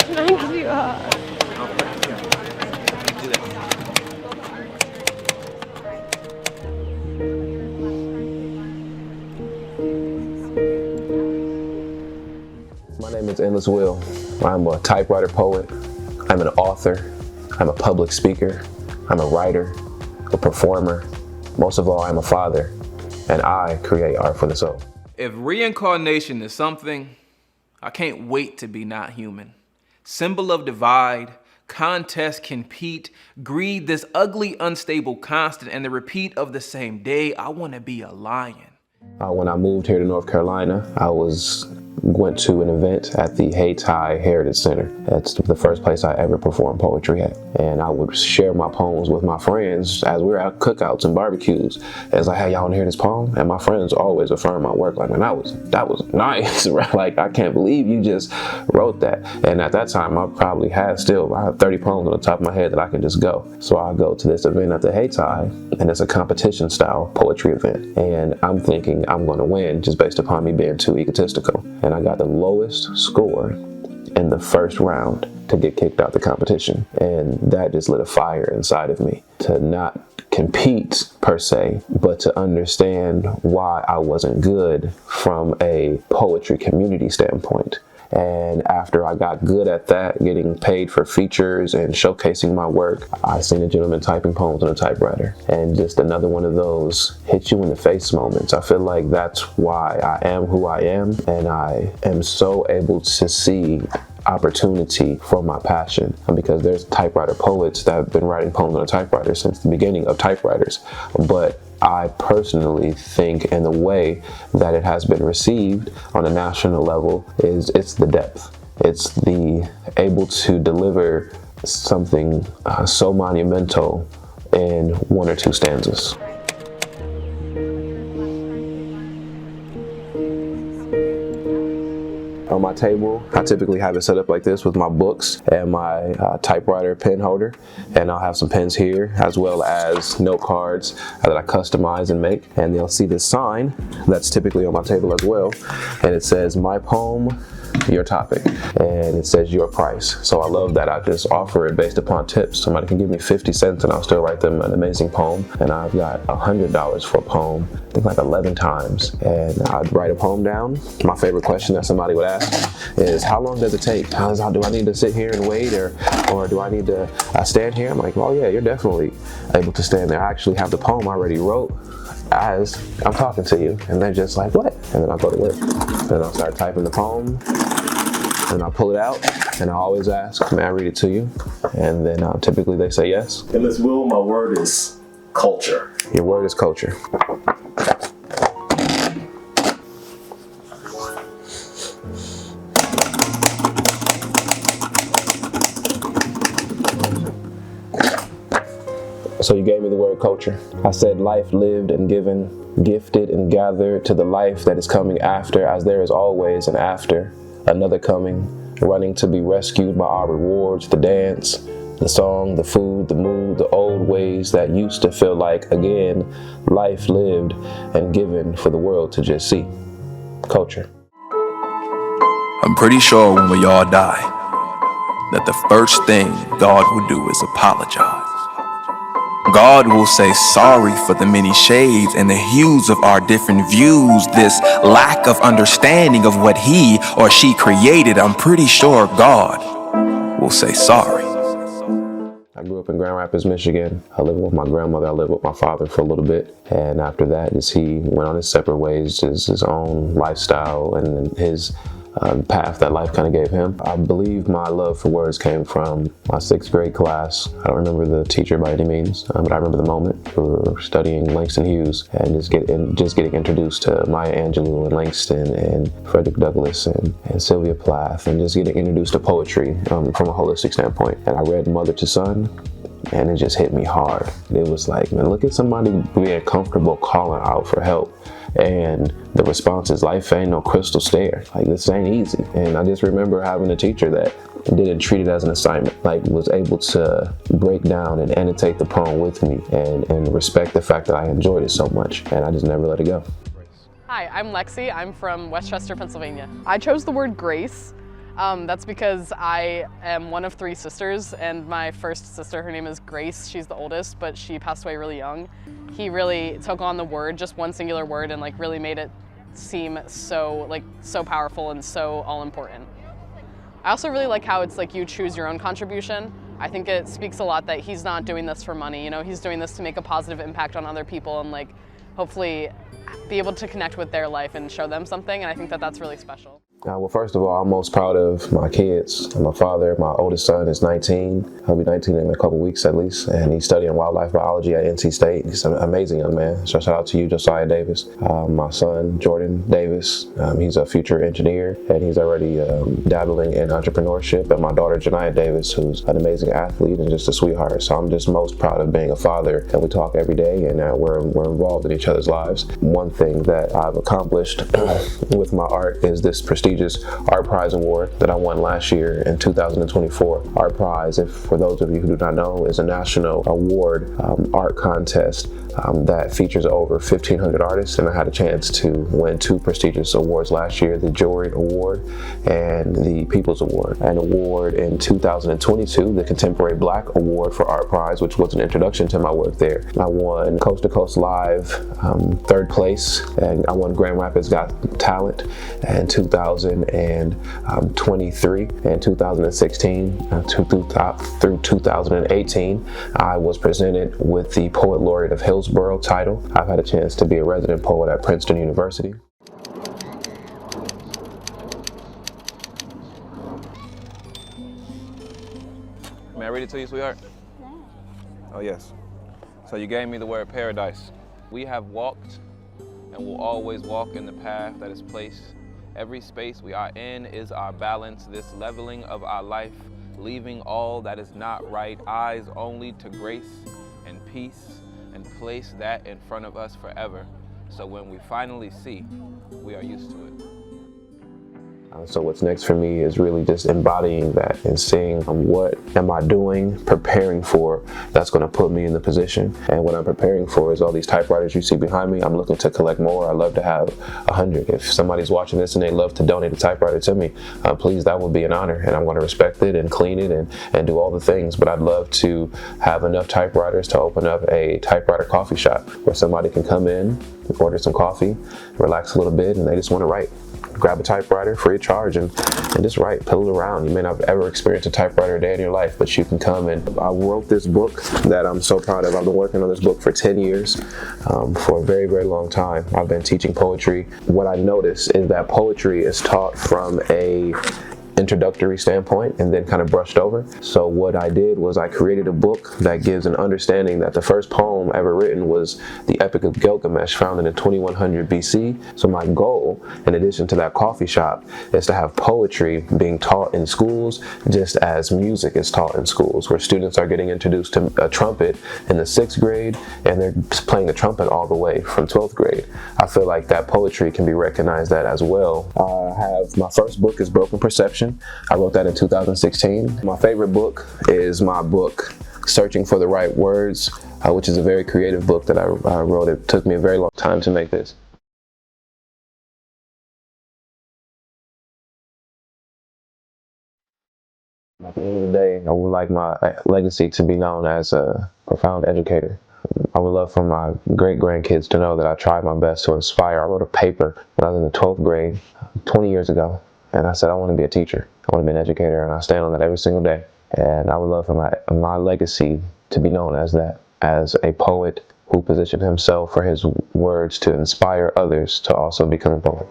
Can I give you a hug? My name is Endlesswill. I'm a typewriter poet. I'm an author. I'm a public speaker. I'm a writer, a performer. Most of all, I'm a father, and I create art for the soul. If reincarnation is something, I can't wait to be not human. Symbol of divide, contest, compete, greed, this ugly, unstable constant, and the repeat of the same day. I want to be a lion. When I moved here to North Carolina, I went to an event at the Hayti Heritage Center. That's the first place I ever performed poetry at. And I would share my poems with my friends as we were at cookouts and barbecues. As like, hey, y'all wanna hear this poem? And my friends always affirm my work. Like, man, that was nice, right? Like, I can't believe you just wrote that. And at that time, I probably I had 30 poems on the top of my head that I can just go. So I go to this event at the Hayti, and it's a competition style poetry event. And I'm thinking I'm gonna win just based upon me being too egotistical. And I got the lowest score in the first round to get kicked out the competition. And that just lit a fire inside of me to not compete per se, but to understand why I wasn't good from a poetry community standpoint. And after I got good at that, getting paid for features and showcasing my work, I seen a gentleman typing poems on a typewriter. And just another one of those hit you in the face moments. I feel like that's why I am who I am, and I am so able to see opportunity for my passion, because there's typewriter poets that have been writing poems on a typewriter since the beginning of typewriters. But I personally think, in the way that it has been received on a national level, it's the depth. It's the able to deliver something so monumental in one or two stanzas. On my table, I typically have it set up like this with my books and my typewriter pen holder, and I'll have some pens here as well as note cards that I customize and make. And they'll see this sign that's typically on my table as well, and it says, "My poem, your topic," and it says your price. So I love that I just offer it based upon tips. Somebody can give me 50 cents and I'll still write them an amazing poem. And I've got $100 for a poem, I think like 11 times. And I'd write a poem down. My favorite question that somebody would ask is, how long does it take? Do I need to sit here and wait, or do I need to stand here? I'm like, well, yeah, you're definitely able to stand there. I actually have the poem I already wrote as I'm talking to you, and they're just like, what? And then I'll go to work. Then I'll start typing the poem, and I'll pull it out, and I always ask, may I read it to you? And then typically they say yes. Endlesswill, my word is culture. Your word is culture. So you gave me the word culture. I said life lived and given, gifted and gathered to the life that is coming after, as there is always an after, another coming, running to be rescued by our rewards, the dance, the song, the food, the mood, the old ways that used to feel like, again, life lived and given for the world to just see. Culture. I'm pretty sure when we all die, that the first thing God will do is apologize. God will say sorry for the many shades and the hues of our different views, this lack of understanding of what he or she created. I'm pretty sure God will say sorry. I grew up in Grand Rapids, Michigan. I lived with my grandmother. I lived with my father for a little bit. And after that, he went on his separate ways, his own lifestyle and his path that life kind of gave him. I believe my love for words came from my 6th grade class. I don't remember the teacher by any means, but I remember the moment. We were studying Langston Hughes and just getting introduced to Maya Angelou and Langston and Frederick Douglass and Sylvia Plath, and just getting introduced to poetry from a holistic standpoint. And I read Mother to Son, and it just hit me hard. It was like, man, look at somebody being comfortable calling out for help. And the response is, life ain't no crystal stair. Like, this ain't easy. And I just remember having a teacher that didn't treat it as an assignment, like was able to break down and annotate the poem with me and respect the fact that I enjoyed it so much. And I just never let it go. Hi, I'm Lexi. I'm from Westchester, Pennsylvania. I chose the word grace That's because I am one of 3 sisters, and my first sister, her name is Grace, she's the oldest, but she passed away really young. He really took on the word, just one singular word, and like really made it seem so powerful and so all important. I also really like how it's like you choose your own contribution. I think it speaks a lot that he's not doing this for money, you know, he's doing this to make a positive impact on other people and like hopefully be able to connect with their life and show them something, and I think that that's really special. Well, first of all, I'm most proud of my kids. My father, my oldest son, is 19. He'll be 19 in a couple weeks at least, and he's studying wildlife biology at NC State. He's an amazing young man. So shout out to you, Josiah Davis. My son, Jordan Davis, he's a future engineer, and he's already dabbling in entrepreneurship. And my daughter, Janiyah Davis, who's an amazing athlete and just a sweetheart. So I'm just most proud of being a father, and we talk every day, and we're involved in each other's lives. One thing that I've accomplished with my art is this prestigious Art Prize Award that I won last year in 2024. Art Prize, if for those of you who do not know, is a national award art contest that features over 1,500 artists, and I had a chance to win 2 prestigious awards last year, the Jury Award and the People's Award. An award in 2022, the Contemporary Black Award for Art Prize, which was an introduction to my work there. I won Coast to Coast Live 3rd place, and I won Grand Rapids Got Talent in 2023 and 2016 through 2018. I was presented with the Poet Laureate of Hillsborough title. I've had a chance to be a resident poet at Princeton University. May I read it to you, sweetheart? Oh, yes. So you gave me the word paradise. We have walked and will always walk in the path that is placed. Every space we are in is our balance, this leveling of our life, leaving all that is not right, eyes only to grace and peace, and place that in front of us forever. So when we finally see, we are used to it. So what's next for me is really just embodying that and seeing what am I doing, preparing for, that's going to put me in the position. And what I'm preparing for is all these typewriters you see behind me. I'm looking to collect more. I'd love to have 100. If somebody's watching this and they love to donate a typewriter to me, please, that would be an honor. And I'm going to respect it and clean it and do all the things. But I'd love to have enough typewriters to open up a typewriter coffee shop where somebody can come in, order some coffee, relax a little bit, and they just want to write. Grab a typewriter free of charge and just write, piddle around. You may not have ever experienced a typewriter a day in your life, but you can come. And I wrote this book that I'm so proud of. I've been working on this book for 10 years, for a very, very long time. I've been teaching poetry. What I noticed is that poetry is taught from a introductory standpoint and then kind of brushed over. So what I did was I created a book that gives an understanding that the first poem ever written was the Epic of Gilgamesh, founded in 2100 BC. So my goal, in addition to that coffee shop, is to have poetry being taught in schools just as music is taught in schools, where students are getting introduced to a trumpet in the 6th grade and they're playing the trumpet all the way from 12th grade. I feel like that poetry can be recognized that as well. My first book is Broken Perception. I wrote that in 2016. My favorite book is my book, Searching for the Right Words, which is a very creative book that I wrote. It took me a very long time to make this. At the end of the day, I would like my legacy to be known as a profound educator. I would love for my great-grandkids to know that I tried my best to inspire. I wrote a paper when I was in the 12th grade 20 years ago, and I said I want to be a teacher. I want to be an educator, and I stand on that every single day. And I would love for my legacy to be known as that, as a poet who positioned himself for his words to inspire others to also become a poet.